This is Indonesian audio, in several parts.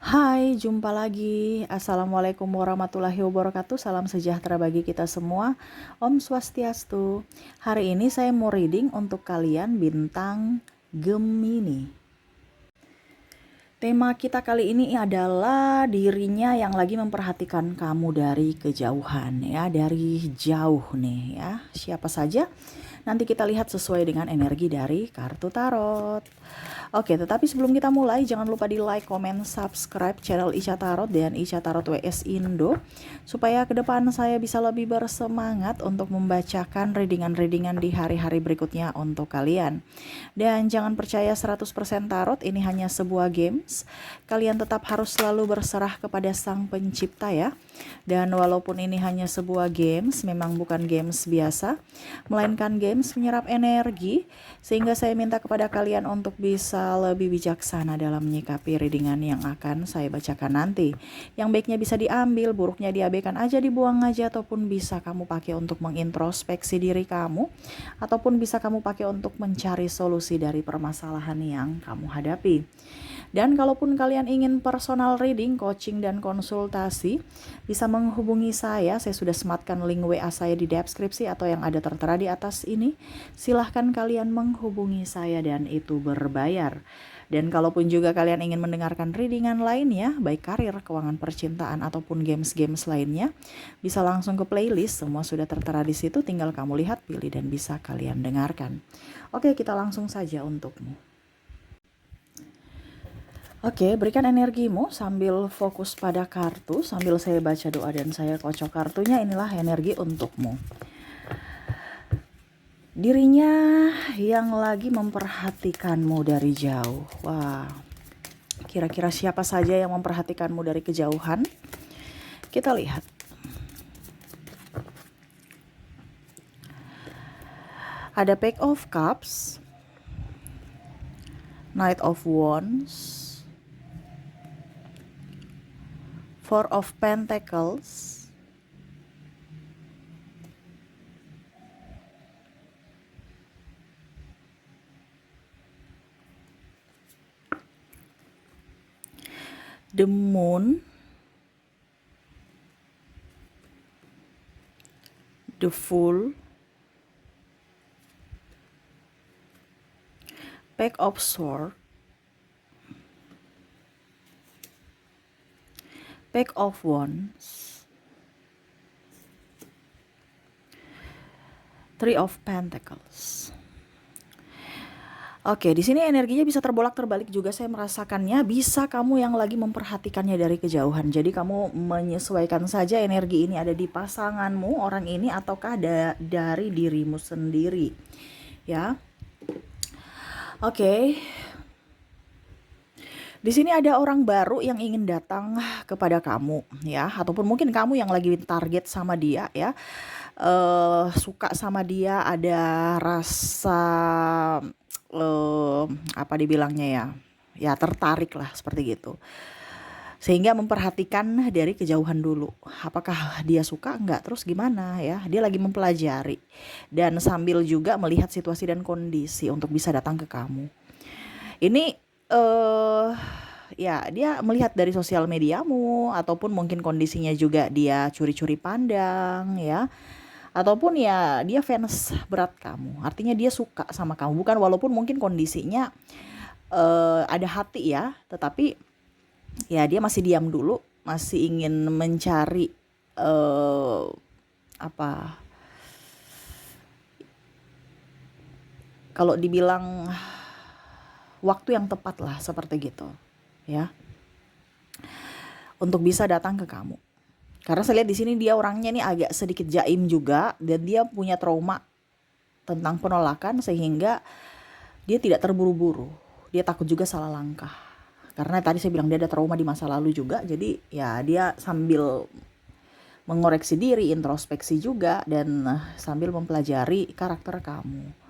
Hai, jumpa lagi. Assalamualaikum warahmatullahi wabarakatuh. Salam sejahtera bagi kita semua. Om Swastiastu. Hari ini saya mau reading untuk kalian bintang Gemini. Tema kita kali ini adalah dirinya yang lagi memperhatikan kamu dari kejauhan ya, dari jauh nih ya. Siapa saja? Nanti kita lihat sesuai dengan energi dari kartu tarot. Oke, tetapi sebelum kita mulai, jangan lupa di like, comment, subscribe channel Ica Tarot dan Ica Tarot WS Indo, supaya ke depan saya bisa lebih bersemangat untuk membacakan readingan-readingan di hari-hari berikutnya untuk kalian. Dan jangan percaya 100% tarot, ini hanya sebuah games. Kalian tetap harus selalu berserah kepada Sang Pencipta ya. Dan walaupun ini hanya sebuah games, memang bukan games biasa, melainkan games menyerap energi, sehingga saya minta kepada kalian untuk bisa lebih bijaksana dalam menyikapi readingan yang akan saya bacakan nanti. Yang baiknya bisa diambil, buruknya diabaikan aja, dibuang aja, ataupun bisa kamu pakai untuk mengintrospeksi diri kamu, ataupun bisa kamu pakai untuk mencari solusi dari permasalahan yang kamu hadapi. Dan kalaupun kalian ingin personal reading, coaching, dan konsultasi, bisa menghubungi saya. Saya sudah sematkan link WA saya di deskripsi atau yang ada tertera di atas ini. Silahkan kalian menghubungi saya dan itu berbayar. Dan kalaupun juga kalian ingin mendengarkan readingan lainnya, baik karir, keuangan, percintaan, ataupun games-games lainnya, bisa langsung ke playlist. Semua sudah tertera di situ, tinggal kamu lihat, pilih, dan bisa kalian dengarkan. Oke, kita langsung saja untukmu. Oke, berikan energimu sambil fokus pada kartu, sambil saya baca doa dan saya kocok kartunya. Inilah energi untukmu. Dirinya yang lagi memperhatikanmu dari jauh. Wah, kira-kira siapa saja yang memperhatikanmu dari kejauhan? Kita lihat. Ada Page of Cups, Knight of Wands, Four of Pentacles, the Moon, the Fool, Page of Swords, Page of Wands, Three of Pentacles. Oke, di sini energinya bisa terbolak-terbalik juga, saya merasakannya. Bisa kamu yang lagi memperhatikannya dari kejauhan. Jadi kamu menyesuaikan saja energi ini ada di pasanganmu, orang ini, ataukah dari dirimu sendiri. Ya. Oke. Di sini ada orang baru yang ingin datang kepada kamu ya, ataupun mungkin kamu yang lagi target sama dia ya. Suka sama dia, ada rasa apa dibilangnya ya? Ya tertarik lah seperti gitu. Sehingga memperhatikan dari kejauhan dulu. Apakah dia suka enggak? Terus gimana ya? Dia lagi mempelajari dan sambil juga melihat situasi dan kondisi untuk bisa datang ke kamu. Ini ya dia melihat dari sosial mediamu, ataupun mungkin kondisinya juga dia curi-curi pandang ya, ataupun ya dia fans berat kamu, artinya dia suka sama kamu, bukan, walaupun mungkin kondisinya ada hati ya, tetapi ya dia masih diam dulu, masih ingin mencari apa, kalau dibilang waktu yang tepat lah seperti gitu ya, untuk bisa datang ke kamu. Karena saya lihat di sini dia orangnya nih agak sedikit jaim juga, dan dia punya trauma tentang penolakan sehingga dia tidak terburu-buru. Dia takut juga salah langkah. Karena tadi saya bilang dia ada trauma di masa lalu juga, jadi ya dia sambil mengoreksi diri, introspeksi juga, dan sambil mempelajari karakter kamu.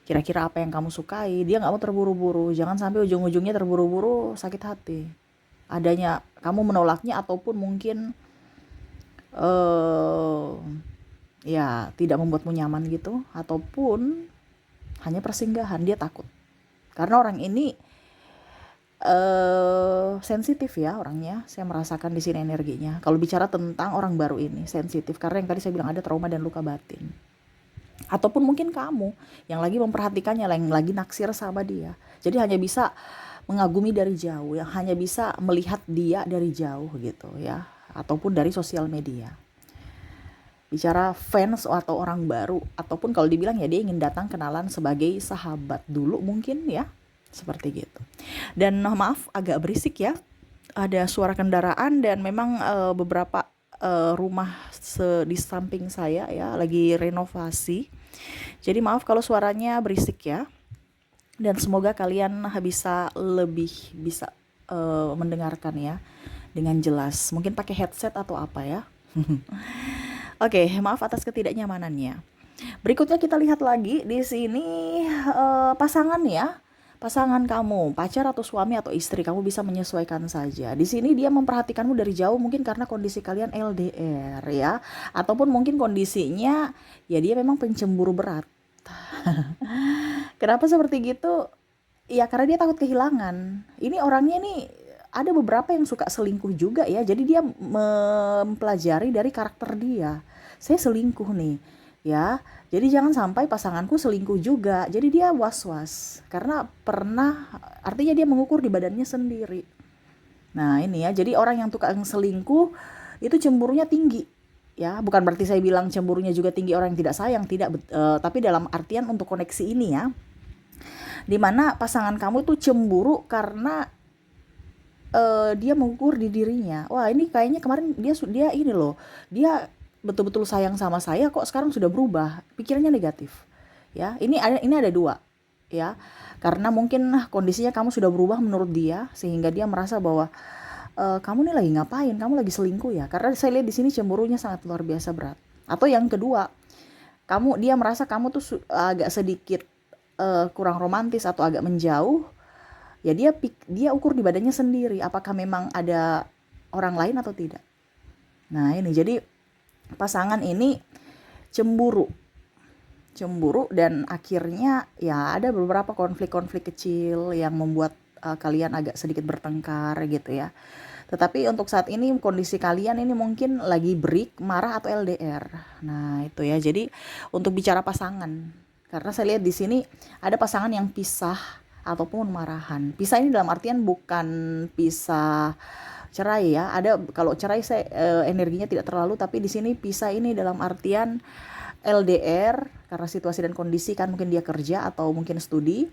Kira-kira apa yang kamu sukai, dia gak mau terburu-buru. Jangan sampai ujung-ujungnya terburu-buru sakit hati. Adanya kamu menolaknya, ataupun mungkin ya tidak membuatmu nyaman gitu, ataupun hanya persinggahan, dia takut. Karena orang ini sensitif ya orangnya. Saya merasakan di sini energinya. Kalau bicara tentang orang baru ini sensitif karena yang tadi saya bilang ada trauma dan luka batin. Ataupun mungkin kamu yang lagi memperhatikannya, yang lagi naksir sama dia. Jadi hanya bisa mengagumi dari jauh, yang hanya bisa melihat dia dari jauh gitu ya, ataupun dari sosial media. Bicara fans atau orang baru, ataupun kalau dibilang ya dia ingin datang kenalan sebagai sahabat dulu mungkin ya, seperti gitu. Dan maaf agak berisik ya, ada suara kendaraan dan memang beberapa rumah di samping saya ya lagi renovasi. Jadi maaf kalau suaranya berisik ya. Dan semoga kalian bisa mendengarkan ya dengan jelas. Mungkin pakai headset atau apa ya. Oke, maaf atas ketidaknyamanannya. Berikutnya kita lihat lagi di sini pasangan ya. Pasangan kamu, pacar atau suami atau istri, kamu bisa menyesuaikan saja. Di sini dia memperhatikanmu dari jauh mungkin karena kondisi kalian LDR ya, ataupun mungkin kondisinya ya dia memang pencemburu berat. Kenapa seperti gitu? Ya karena dia takut kehilangan. Ini orangnya nih ada beberapa yang suka selingkuh juga ya. Jadi dia mempelajari dari karakter dia. Saya selingkuh nih, ya. Jadi jangan sampai pasanganku selingkuh juga. Jadi dia was-was karena artinya dia mengukur di badannya sendiri. Nah, ini ya. Jadi orang yang tukang selingkuh itu cemburunya tinggi. Ya, bukan berarti saya bilang cemburunya juga tinggi orang yang tidak sayang, tidak, tapi dalam artian untuk koneksi ini ya. Dimana pasangan kamu tuh cemburu karena dia mengukur di dirinya. Wah, ini kayaknya kemarin dia ini loh. Dia betul-betul sayang sama saya kok sekarang sudah berubah. Pikirannya negatif. Ya, ini ada dua, ya. Karena mungkin kondisinya kamu sudah berubah menurut dia sehingga dia merasa bahwa kamu nih lagi ngapain? Kamu lagi selingkuh ya? Karena saya lihat di sini cemburunya sangat luar biasa berat. Atau yang kedua, dia merasa kamu tuh agak sedikit kurang romantis atau agak menjauh. Ya dia ukur di badannya sendiri apakah memang ada orang lain atau tidak. Nah, ini jadi pasangan ini cemburu dan akhirnya ya ada beberapa konflik-konflik kecil yang membuat kalian agak sedikit bertengkar gitu ya. Tetapi untuk saat ini kondisi kalian ini mungkin lagi break, marah atau LDR. Nah, itu ya. Jadi untuk bicara pasangan, karena saya lihat di sini ada pasangan yang pisah ataupun marahan. Pisah ini dalam artian bukan pisah cerai ya. Ada kalau cerai saya energinya tidak terlalu, tapi di sini pisah ini dalam artian LDR karena situasi dan kondisi kan mungkin dia kerja atau mungkin studi.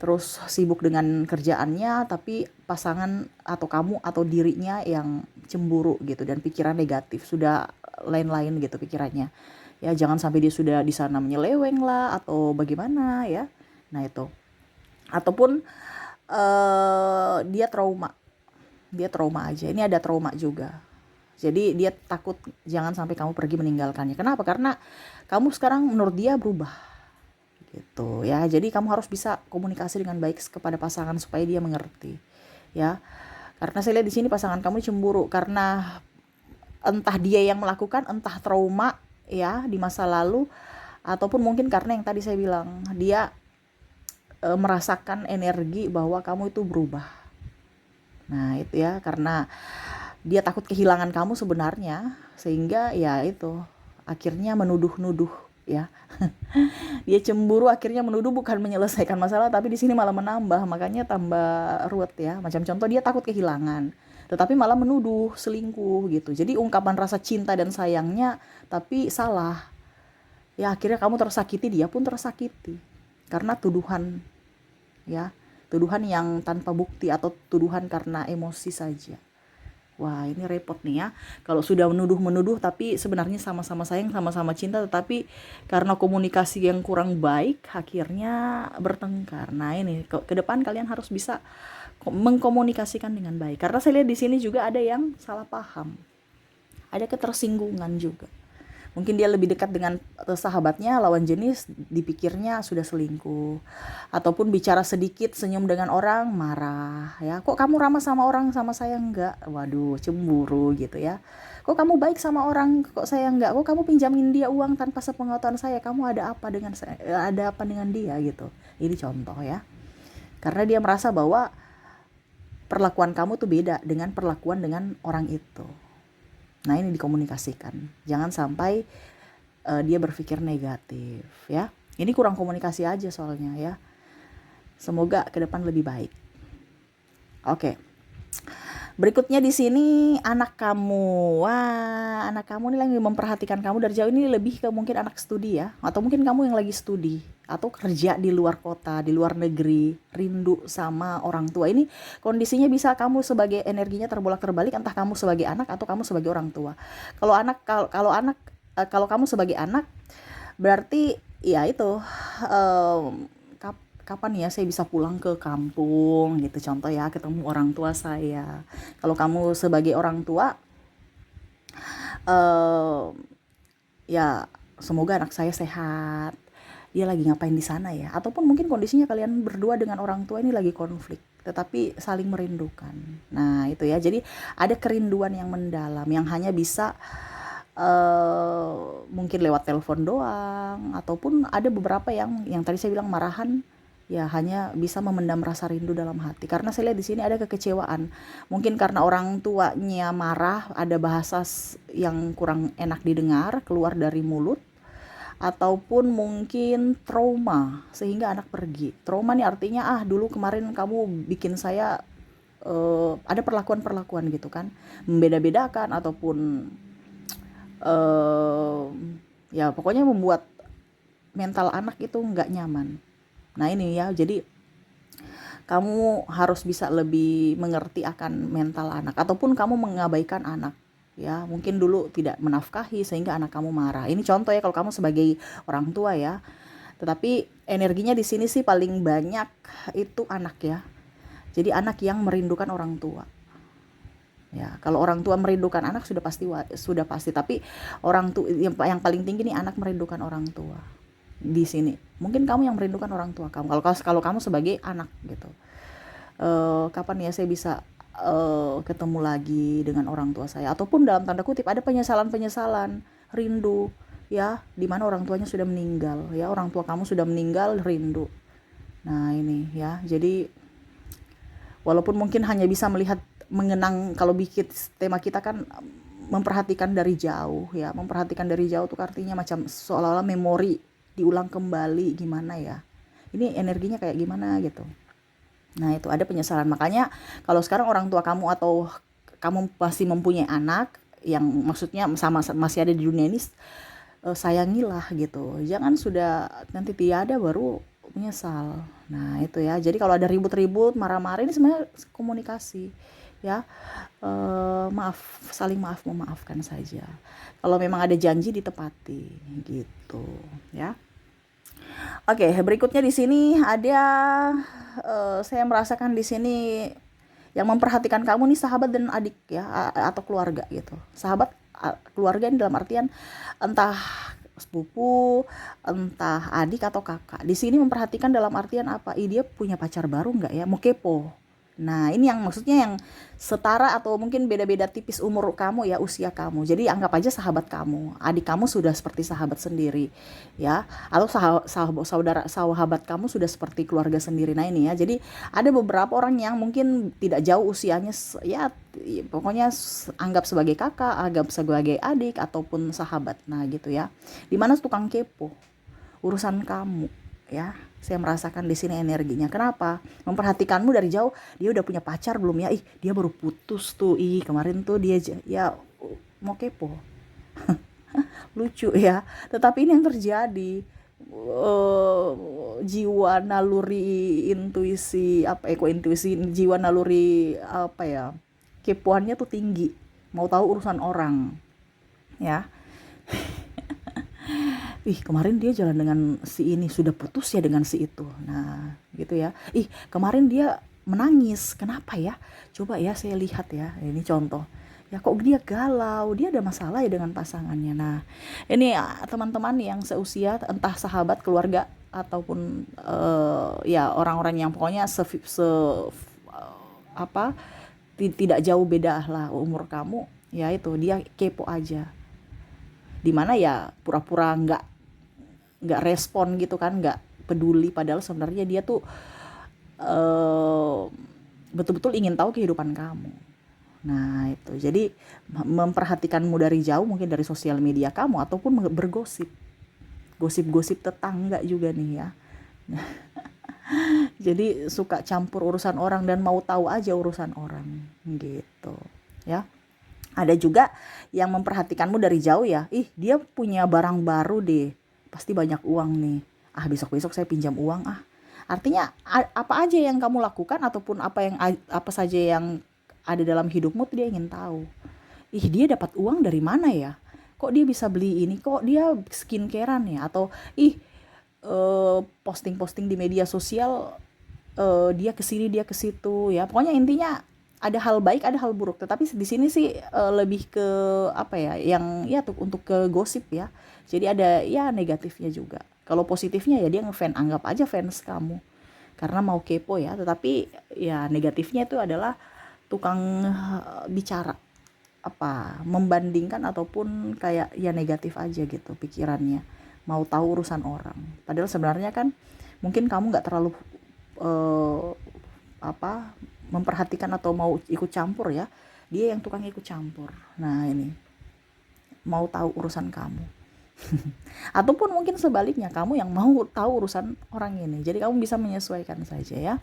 Terus sibuk dengan kerjaannya, tapi pasangan atau kamu atau dirinya yang cemburu gitu dan pikiran negatif, sudah lain-lain gitu pikirannya. Ya jangan sampai dia sudah di sana menyeleweng lah atau bagaimana ya. Nah itu. Ataupun dia trauma aja. Ini ada trauma juga. Jadi dia takut jangan sampai kamu pergi meninggalkannya. Kenapa? Karena kamu sekarang menurut dia berubah gitu ya. Jadi kamu harus bisa komunikasi dengan baik kepada pasangan supaya dia mengerti ya. Karena saya lihat di sini pasangan kamu cemburu karena entah dia yang melakukan, entah trauma ya di masa lalu, ataupun mungkin karena yang tadi saya bilang dia merasakan energi bahwa kamu itu berubah. Nah itu ya, karena dia takut kehilangan kamu sebenarnya, sehingga ya itu akhirnya menuduh-nuduh ya. Dia cemburu akhirnya menuduh, bukan menyelesaikan masalah tapi di sini malah menambah, makanya tambah ruwet ya. Macam contoh dia takut kehilangan tetapi malah menuduh selingkuh gitu. Jadi ungkapan rasa cinta dan sayangnya tapi salah ya, akhirnya kamu tersakiti, dia pun tersakiti karena tuduhan ya, tuduhan yang tanpa bukti atau tuduhan karena emosi saja. Wah, ini repot nih ya. Kalau sudah menuduh tapi sebenarnya sama-sama sayang, sama-sama cinta, tetapi karena komunikasi yang kurang baik, akhirnya bertengkar. Nah, ini ke depan kalian harus bisa mengkomunikasikan dengan baik. Karena saya lihat di sini juga ada yang salah paham. Ada ketersinggungan juga. Mungkin dia lebih dekat dengan sahabatnya, lawan jenis dipikirnya sudah selingkuh. Ataupun bicara sedikit, senyum dengan orang, marah ya. Kok kamu ramah sama orang, sama saya enggak? Waduh, cemburu gitu ya. Kok kamu baik sama orang, kok saya enggak? Kok kamu pinjamin dia uang tanpa sepengetahuan saya? Kamu ada apa dengan dia gitu. Ini contoh ya. Karena dia merasa bahwa perlakuan kamu tuh beda dengan perlakuan dengan orang itu. Nah ini dikomunikasikan, jangan sampai dia berpikir negatif ya. Ini kurang komunikasi aja soalnya ya. Semoga ke depan lebih baik. Oke. Berikutnya di sini anak kamu. Wah, anak kamu nih lagi memperhatikan kamu dari jauh. Ini lebih ke mungkin anak studi ya, atau mungkin kamu yang lagi studi atau kerja di luar kota, di luar negeri, rindu sama orang tua. Ini kondisinya bisa kamu sebagai energinya terbolak-terbalik, entah kamu sebagai anak atau kamu sebagai orang tua. Kalau kamu sebagai anak berarti ya itu, kapan ya saya bisa pulang ke kampung gitu, contoh ya, ketemu orang tua saya. Kalau kamu sebagai orang tua, eh, ya semoga anak saya sehat, dia lagi ngapain di sana ya, ataupun mungkin kondisinya kalian berdua dengan orang tua ini lagi konflik tetapi saling merindukan. Nah itu ya, jadi ada kerinduan yang mendalam yang hanya bisa eh mungkin lewat telepon doang, ataupun ada beberapa yang tadi saya bilang marahan, ya hanya bisa memendam rasa rindu dalam hati. Karena saya lihat di sini ada kekecewaan. Mungkin karena orang tuanya marah, ada bahasa yang kurang enak didengar keluar dari mulut, ataupun mungkin trauma sehingga anak pergi. Trauma nih artinya, dulu kemarin kamu bikin saya ada perlakuan-perlakuan gitu kan, membeda-bedakan ataupun eh ya pokoknya membuat mental anak itu nggak nyaman. Nah ini ya, jadi kamu harus bisa lebih mengerti akan mental anak, ataupun kamu mengabaikan anak ya, mungkin dulu tidak menafkahi sehingga anak kamu marah. Ini contoh ya kalau kamu sebagai orang tua ya. Tetapi energinya di sini sih paling banyak itu anak ya. Jadi anak yang merindukan orang tua. Ya, kalau orang tua merindukan anak sudah pasti, tapi orang tua yang paling tinggi nih, anak merindukan orang tua. Di sini mungkin kamu yang merindukan orang tua kamu, kalau kamu sebagai anak gitu. Kapan ya saya bisa ketemu lagi dengan orang tua saya, ataupun dalam tanda kutip ada penyesalan rindu ya, dimana orang tuanya sudah meninggal ya, orang tua kamu sudah meninggal, rindu. Nah ini ya, jadi walaupun mungkin hanya bisa melihat, mengenang, kalau bikin tema kita kan memperhatikan dari jauh ya, memperhatikan dari jauh tuh artinya macam seolah-olah memori diulang kembali, gimana ya ini energinya kayak gimana gitu. Nah itu ada penyesalan, makanya kalau sekarang orang tua kamu atau kamu masih mempunyai anak yang maksudnya sama masih ada di dunia ini, sayangilah gitu, jangan sudah nanti tiada baru menyesal. Nah itu ya, jadi kalau ada ribut-ribut, marah-marah, ini sebenarnya komunikasi ya. Maaf, saling maaf memaafkan saja. Kalau memang ada janji ditepati gitu ya. Oke, berikutnya di sini ada, saya merasakan di sini yang memperhatikan kamu nih sahabat dan adik ya, atau keluarga gitu. Sahabat, keluarga ini dalam artian entah sepupu, entah adik atau kakak. Di sini memperhatikan dalam artian apa? Dia punya pacar baru nggak ya? Mau kepo. Nah ini yang maksudnya yang setara atau mungkin beda-beda tipis umur kamu ya, usia kamu. Jadi anggap aja sahabat kamu, adik kamu sudah seperti sahabat sendiri ya, atau sahabat kamu sudah seperti keluarga sendiri. Nah ini ya, jadi ada beberapa orang yang mungkin tidak jauh usianya ya, pokoknya anggap sebagai kakak, anggap sebagai adik ataupun sahabat. Nah gitu ya, dimana tukang kepo urusan kamu ya. Saya merasakan di sini energinya. Kenapa? Memperhatikanmu dari jauh. Dia udah punya pacar belum ya? Dia baru putus tuh. Kemarin tuh dia ya mau kepo. Lucu ya. Tetapi ini yang terjadi. Jiwa naluri intuisi jiwa naluri apa ya? Kepoannya tuh tinggi. Mau tahu urusan orang. Ya. Kemarin dia jalan dengan si ini, sudah putus ya dengan si itu. Nah gitu ya. Kemarin dia menangis, kenapa ya? Coba ya saya lihat ya, ini contoh ya, kok dia galau, dia ada masalah ya dengan pasangannya. Nah ini teman-teman yang seusia, entah sahabat, keluarga, ataupun ya orang-orang yang pokoknya apa tidak jauh beda lah umur kamu ya, itu dia kepo aja, dimana ya pura-pura nggak respon gitu kan, nggak peduli, padahal sebenarnya dia tuh betul-betul ingin tahu kehidupan kamu. Nah itu, jadi memperhatikanmu dari jauh, mungkin dari sosial media kamu, ataupun bergosip, gosip-gosip tetangga juga nih ya. Jadi suka campur urusan orang dan mau tahu aja urusan orang gitu ya. Ada juga yang memperhatikanmu dari jauh ya, ih dia punya barang baru deh, pasti banyak uang nih, ah besok-besok saya pinjam uang ah. Artinya apa aja yang kamu lakukan, ataupun apa saja yang ada dalam hidupmu tuh dia ingin tahu. Ih dia dapat uang dari mana ya, kok dia bisa beli ini, kok dia skincarean ya, atau ih posting-posting di media sosial, dia ke sini dia ke situ ya. Pokoknya intinya ada hal baik, ada hal buruk. Tetapi di sini sih lebih ke apa ya? Yang ya tuh untuk ke gosip ya. Jadi ada ya negatifnya juga. Kalau positifnya ya dia ngefan, anggap aja fans kamu. Karena mau kepo ya. Tetapi ya negatifnya itu adalah tukang bicara, apa, membandingkan, ataupun kayak ya negatif aja gitu pikirannya, mau tahu urusan orang, padahal sebenarnya kan mungkin kamu nggak terlalu eh, apa, memperhatikan atau mau ikut campur ya, dia yang tukang ikut campur. Nah ini mau tahu urusan kamu. Ataupun mungkin sebaliknya, kamu yang mau tahu urusan orang ini, jadi kamu bisa menyesuaikan saja ya.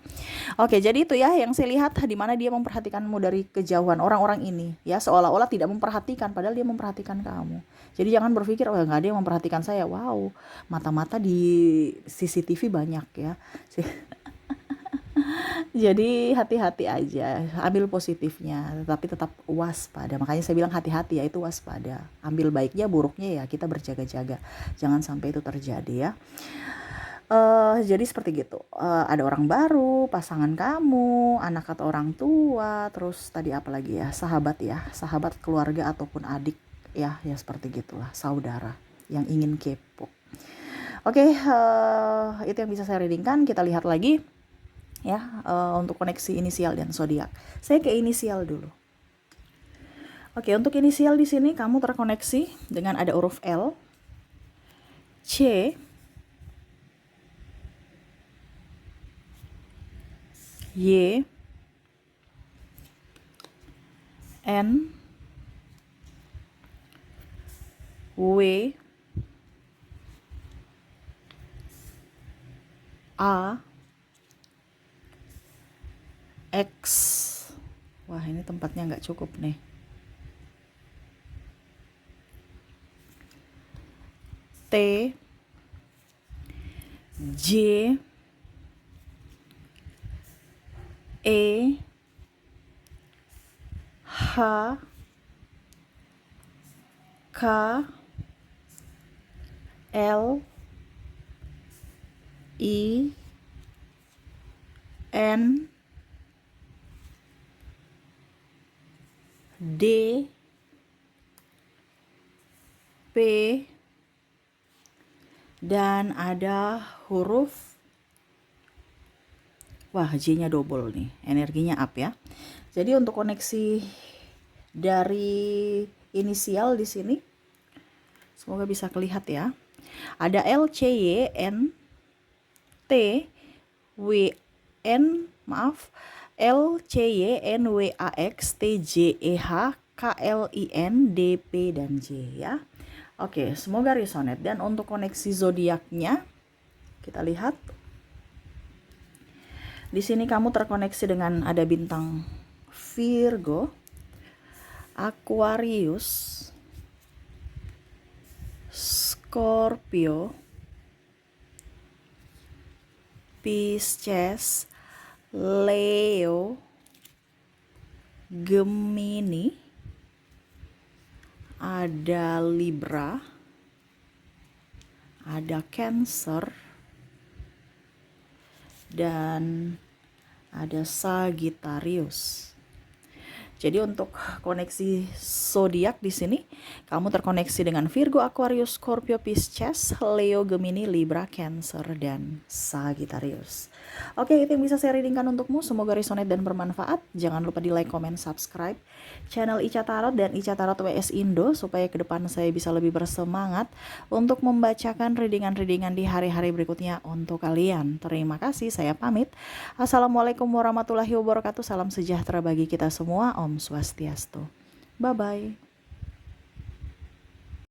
Oke, jadi itu ya yang saya lihat, di mana dia memperhatikanmu dari kejauhan, orang-orang ini ya, seolah-olah tidak memperhatikan padahal dia memperhatikan kamu. Jadi jangan berpikir oh nggak ada yang memperhatikan saya. Wow, mata-mata di CCTV banyak ya. Jadi hati-hati aja, ambil positifnya, tetapi tetap waspada. Makanya saya bilang hati-hati ya, itu waspada. Ambil baiknya, buruknya ya kita berjaga-jaga. Jangan sampai itu terjadi ya. Jadi seperti gitu. Ada orang baru, pasangan kamu, anak atau orang tua, terus tadi apa lagi ya? Sahabat ya, sahabat, keluarga ataupun adik ya, ya seperti gitulah, saudara yang ingin kepo. Oke, itu yang bisa saya readingkan. Kita lihat lagi ya, untuk koneksi inisial dan zodiak. Saya ke inisial dulu. Oke, untuk inisial di sini kamu terkoneksi dengan ada huruf L, C, Y, N, W, A, X. Wah ini tempatnya nggak cukup nih. T, J, E, H, K, L, I, N, D, P, dan ada huruf, wah J-nya double nih, energinya up ya. Jadi untuk koneksi dari inisial di sini, semoga bisa kelihatan ya. Ada L, C, Y, N, T, W, N, maaf, L, C, Y, N, W, A, X, T, J, E, H, K, L, I, N, D, P, dan J ya. Oke, semoga resonate. Dan untuk koneksi zodiaknya, kita lihat. Di sini kamu terkoneksi dengan ada bintang Virgo, Aquarius, Scorpio, Pisces, Leo, Gemini, ada Libra, ada Cancer, dan ada Sagittarius. Jadi untuk koneksi zodiak di sini, kamu terkoneksi dengan Virgo, Aquarius, Scorpio, Pisces, Leo, Gemini, Libra, Cancer, dan Sagittarius. Oke, itu yang bisa saya readingkan untukmu. Semoga resonate dan bermanfaat. Jangan lupa di like, comment, subscribe channel Ica Tarot dan Ica Tarot WS Indo supaya ke depan saya bisa lebih bersemangat untuk membacakan readingan-readingan di hari-hari berikutnya untuk kalian. Terima kasih, saya pamit. Assalamualaikum warahmatullahi wabarakatuh. Salam sejahtera bagi kita semua. Om Swastiastu. Bye-bye.